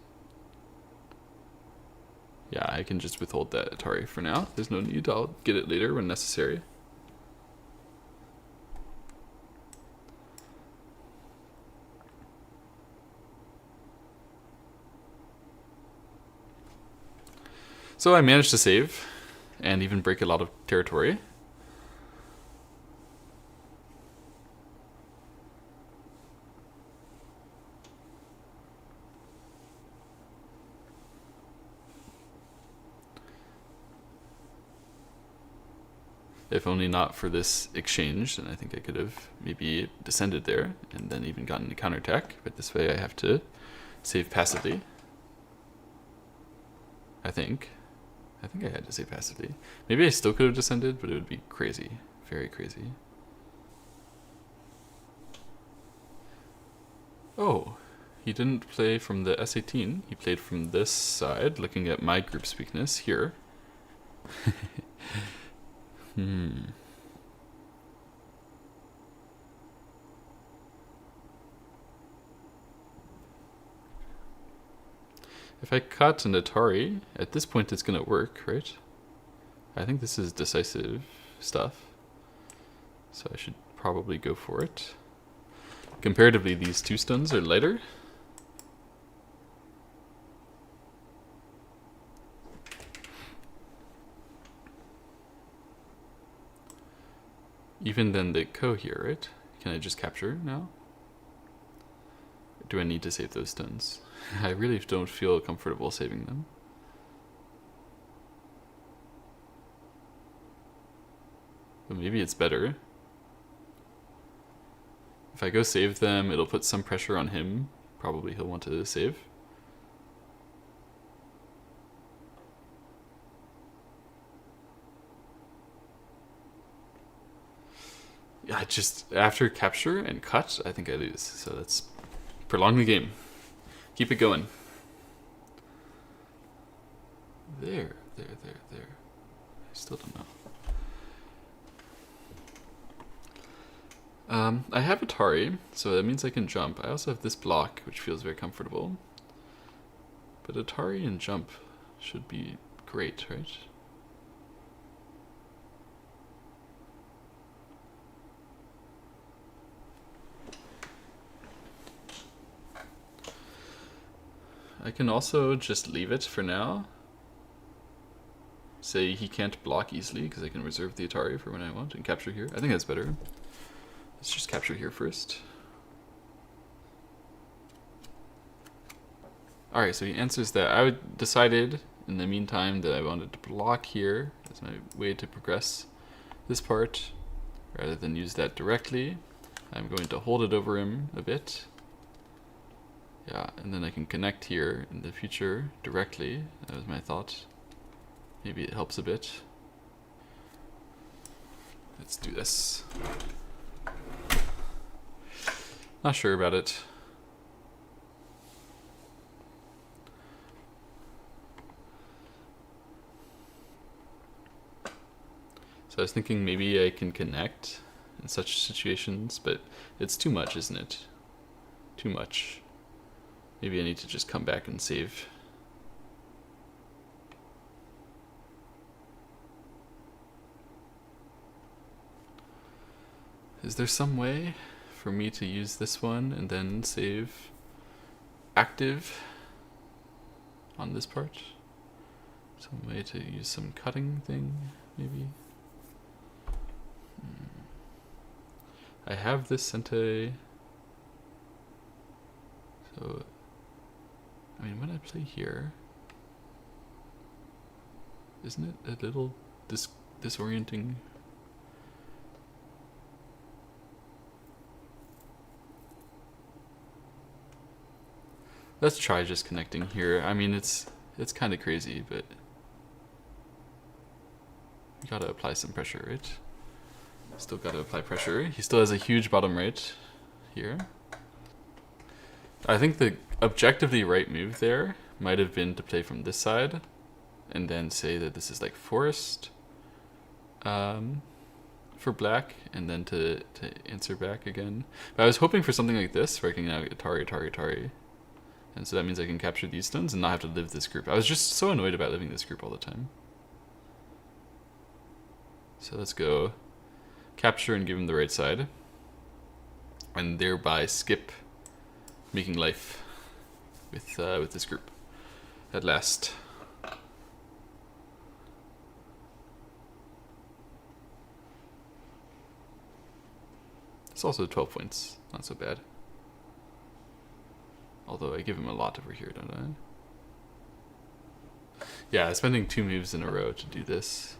Yeah, I can just withhold that Atari for now. There's no need. I'll get it later when necessary. So I managed to save and even break a lot of territory. If only not for this exchange, then I think I could have maybe descended there and then even gotten a counterattack. But this way I have to save passively. I think I had to save passively. Maybe I still could have descended, but it would be crazy. Very crazy. Oh, he didn't play from the S18. He played from this side, looking at my group's weakness here. If I cut an Atari, at this point it's gonna work, right? I think this is decisive stuff, so I should probably go for it. Comparatively, these two stuns are lighter. Even then the ko here, right? Can I just capture now? Or do I need to save those stuns? I really don't feel comfortable saving them. But maybe it's better. If I go save them, it'll put some pressure on him. Probably he'll want to save. I just, after capture and cut, I think I lose. So let's prolong the game. Keep it going. There. I still don't know. I have Atari, so that means I can jump. I also have this block, which feels very comfortable. But Atari and jump should be great, right? I can also just leave it for now. Say he can't block easily, because I can reserve the Atari for when I want and capture here. I think that's better. Let's just capture here first. Alright, so he answers that. I decided in the meantime that I wanted to block here as my way to progress this part, rather than use that directly. I'm going to hold it over him a bit. Yeah, and then I can connect here in the future directly. That was my thought. Maybe it helps a bit. Let's do this. Not sure about it. So I was thinking maybe I can connect in such situations, but it's too much, isn't it? Too much. Maybe I need to just come back and save. Is there some way for me to use this one and then save active on this part? Some way to use some cutting thing, maybe? I have this Sente. So, I mean, when I play here, isn't it a little disorienting? Let's try just connecting here. I mean, it's kind of crazy, but you gotta apply some pressure, right? Still gotta apply pressure. He still has a huge bottom right here. I think the objectively right move there might have been to play from this side and then say that this is like forest for black, and then to answer back again. But I was hoping for something like this where I can now Atari. And so that means I can capture these stones and not have to live this group. I was just so annoyed about living this group all the time. So let's go capture and give him the right side, and thereby skip making life with this group at last. It's also 12 points, not so bad. Although I give him a lot over here, don't I? Yeah, spending 2 moves in a row to do this.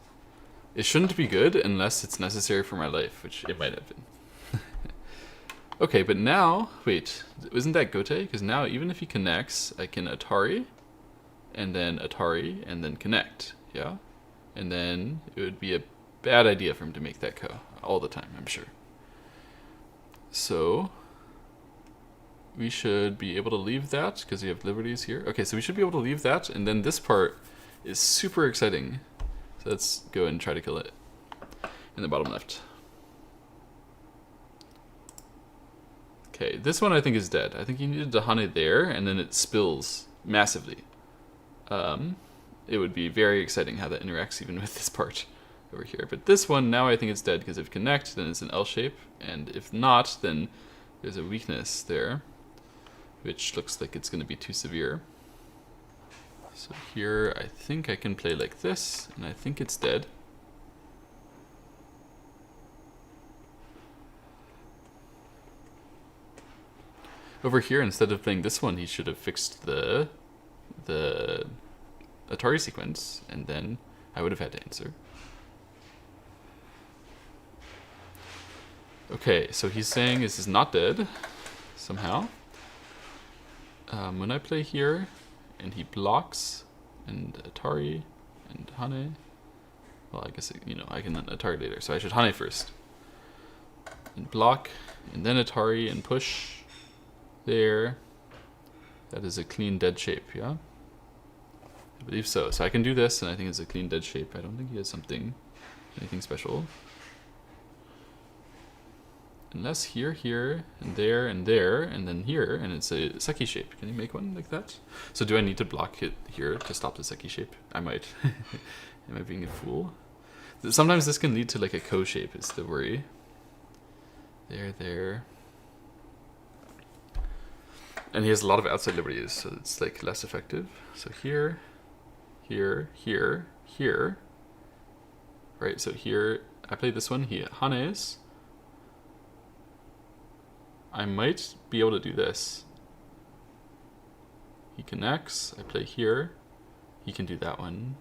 It shouldn't be good unless it's necessary for my life, which it might have been. Okay, but now, wait, isn't that Gote? Because now even if he connects, I can Atari, and then connect, yeah? And then it would be a bad idea for him to make that ko all the time, I'm sure. So we should be able to leave that because we have liberties here. Okay, so we should be able to leave that, and then this part is super exciting. So let's go and try to kill it in the bottom left. Okay, this one I think is dead. I think he needed to Hane there, and then it spills massively. It would be very exciting how that interacts even with this part over here. But this one, now I think it's dead, because if connect, then it's an L shape, and if not, then there's a weakness there, which looks like it's going to be too severe. So here, I think I can play like this, and I think it's dead. Over here, instead of playing this one, he should have fixed the Atari sequence, and then I would have had to answer. Okay, so he's saying this is not dead, somehow. When I play here, and he blocks, and Atari, and Hane, well, I guess, I can Atari later, so I should Hane first. and block, and then Atari and push. There. That is a clean dead shape, yeah? I believe so. So I can do this, and I think it's a clean dead shape. I don't think he has anything special. Unless here, and there, and then here, and it's a Seki shape. Can you make one like that? So do I need to block it here to stop the Seki shape? I might. Am I being a fool? Sometimes this can lead to like a Ko shape, is the worry. There. And he has a lot of outside liberties, so it's like less effective. So here. Right, so here, I played this one, he hanes. I might be able to do this. He connects, I play here. He can do that one.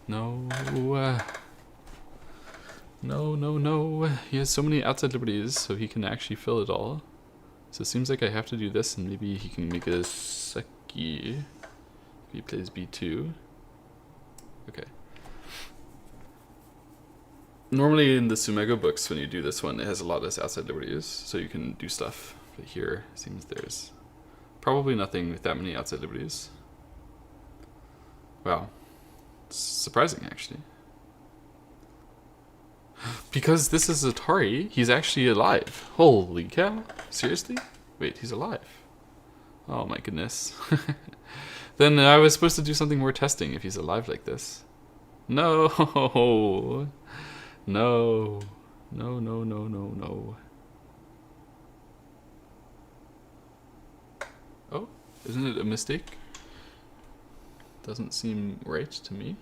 No. No. He has so many outside liberties, so he can actually fill it all. So it seems like I have to do this, and maybe he can make a Seki. If he plays b2. Okay. Normally in the Sumego books, when you do this one, it has a lot less outside liberties, so you can do stuff. But here, it seems there's probably nothing with that many outside liberties. Wow. It's surprising, actually. Because this is Atari, he's actually alive. Holy cow. Seriously? Wait, he's alive. Oh my goodness. Then I was supposed to do something more testing if he's alive like this. No. No. Oh, isn't it a mistake? Doesn't seem right to me.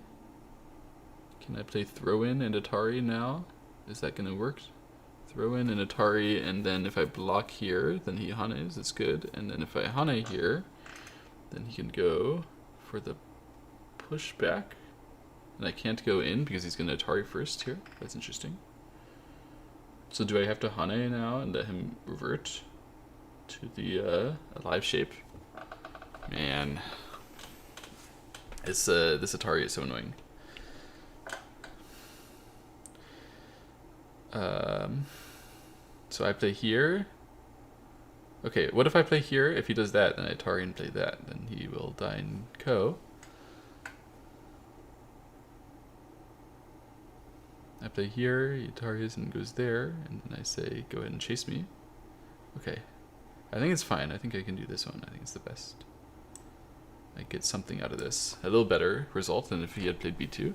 Can I play throw in and Atari now? Is that gonna work? Throw in and Atari, and then if I block here, then he hanes, it's good. And then if I hane here, then he can go for the pushback. And I can't go in because he's gonna Atari first here. That's interesting. So do I have to hane now and let him revert to the alive shape? Man. This Atari is so annoying. So I play here. Okay, what if I play here? If he does that, then I Atari and play that. Then he will die in Ko. I play here, he Ataris and goes there, and then I say, go ahead and chase me. Okay. I think it's fine. I think I can do this one. I think it's the best. I get something out of this. A little better result than if he had played b2.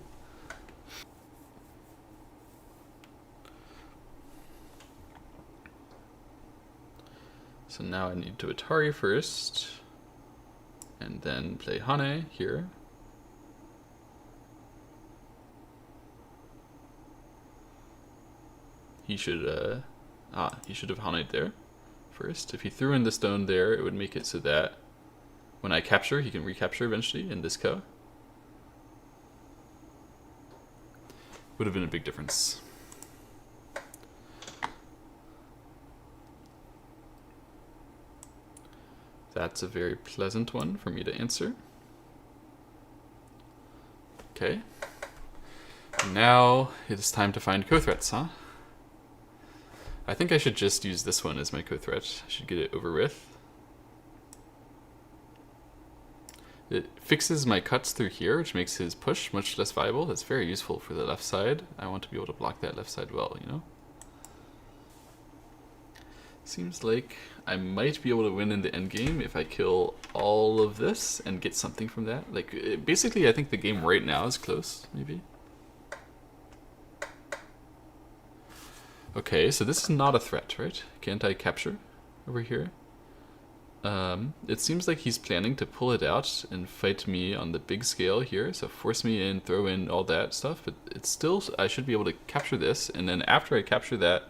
So now I need to Atari first, and then play hane here. He should have haned there first. If he threw in the stone there, it would make it so that when I capture, he can recapture eventually in this Ko. Would have been a big difference. That's a very pleasant one for me to answer. Okay. Now it is time to find co-threats, huh? I think I should just use this one as my co-threat. I should get it over with. It fixes my cuts through here, which makes his push much less viable. That's very useful for the left side. I want to be able to block that left side well, you know? Seems like I might be able to win in the endgame if I kill all of this and get something from that. Like, basically, I think the game right now is close, maybe. Okay, so this is not a threat, right? Can't I capture over here? It seems like he's planning to pull it out and fight me on the big scale here, so force me in, throw in all that stuff, but it's still, I should be able to capture this, and then after I capture that,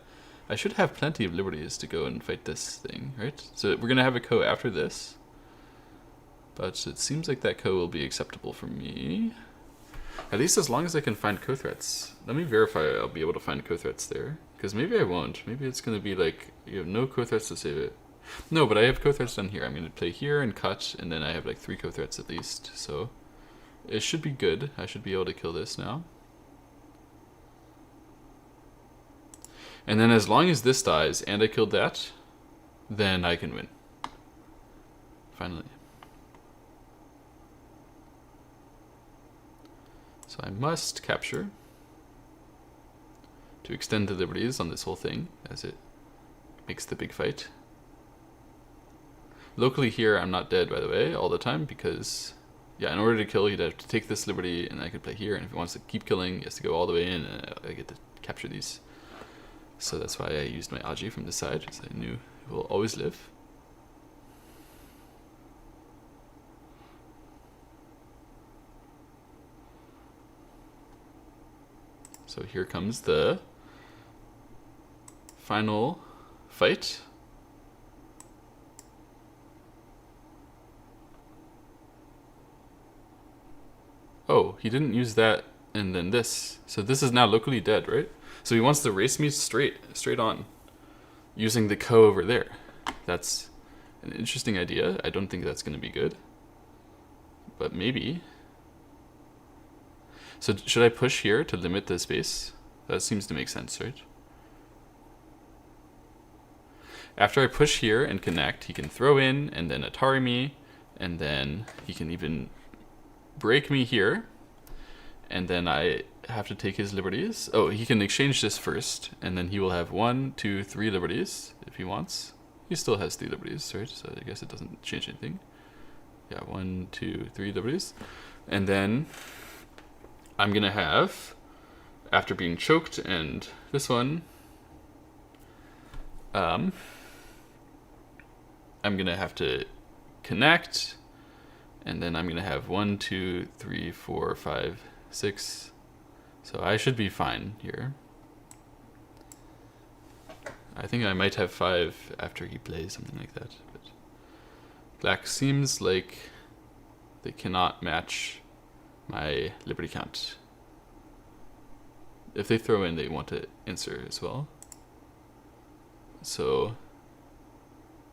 I should have plenty of liberties to go and fight this thing, right? So we're going to have a Ko after this, but it seems like that Ko will be acceptable for me. At least as long as I can find co-threats. Let me verify I'll be able to find co-threats there. Because maybe I won't. Maybe it's going to be like, you have no co-threats to save it. No, but I have co-threats down here. I'm going to play here and cut, and then I have like 3 co-threats at least. So it should be good. I should be able to kill this now. And then as long as this dies and I killed that, then I can win. Finally. So I must capture to extend the liberties on this whole thing as it makes the big fight. Locally here, I'm not dead, by the way, all the time, because, yeah, in order to kill, he'd have to take this liberty, and I could play here, and if he wants to keep killing, he has to go all the way in, and I get to capture these. So that's why I used my Aji from this side, because I knew he will always live. So here comes the final fight. Oh, he didn't use that and then this. So this is now locally dead, right? So he wants to race me straight on, using the co over there. That's an interesting idea. I don't think that's going to be good, but maybe. So should I push here to limit the space? That seems to make sense, right? After I push here and connect, he can throw in and then Atari me, and then he can even break me here, and then I have to take his liberties. Oh, he can exchange this first, and then he will have 1, 2, 3 liberties if he wants. He still has 3 liberties, right? So I guess it doesn't change anything. Yeah, 1, 2, 3 liberties. And then I'm gonna have, after being choked and this one, I'm gonna have to connect, and then I'm gonna have 1, 2, 3, 4, 5, 6. So I should be fine here. I think I might have 5 after he plays, something like that. But Black seems like they cannot match my liberty count. If they throw in, they want to answer as well. So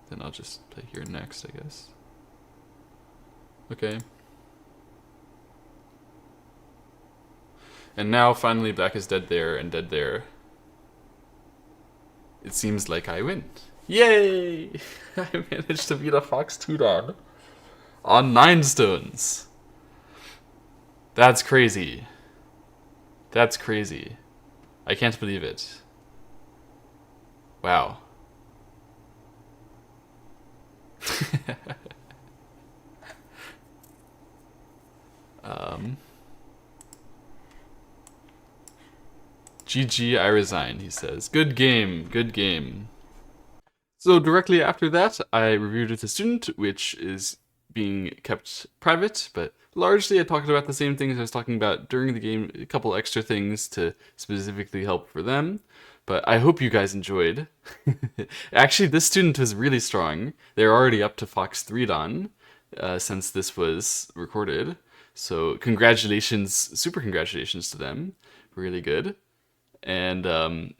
then I'll just play here next, I guess. Okay. And now finally Black is dead there and dead there. It seems like I win. Yay! I managed to beat a Fox 2-Dog on 9 stones. That's crazy. That's crazy. I can't believe it. Wow. GG, I resign, he says. Good game, good game. So directly after that, I reviewed with a student, which is being kept private, but largely I talked about the same things I was talking about during the game, a couple extra things to specifically help for them. But I hope you guys enjoyed. Actually, this student is really strong. They're already up to Fox 3 Dan since this was recorded. So congratulations, super congratulations to them. Really good. And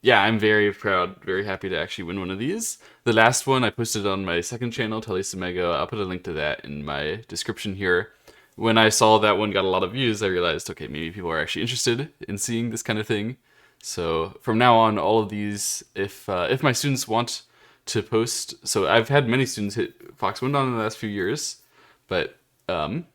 yeah, I'm very proud, very happy to actually win one of these. The last one I posted on my second channel, Telesimego. I'll put a link to that in my description here. When I saw that one got a lot of views, I realized, okay, maybe people are actually interested in seeing this kind of thing. So from now on, all of these, if my students want to post, so I've had many students hit Fox 1 Dan in the last few years, but some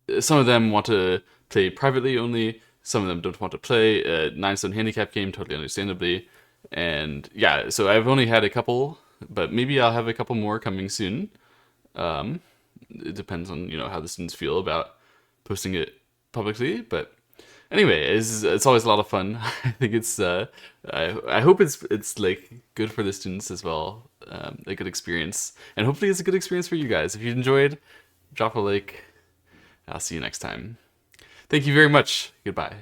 of them want to play privately only. Some of them don't want to play a 9-stone handicap game, totally understandably. And yeah, so I've only had a couple, but maybe I'll have a couple more coming soon. It depends on, you know, how the students feel about posting it publicly. But anyway, it's always a lot of fun. I think it's I hope it's like good for the students as well, a good experience, and hopefully it's a good experience for you guys. If you enjoyed, drop a like. I'll see you next time. Thank you very much. Goodbye.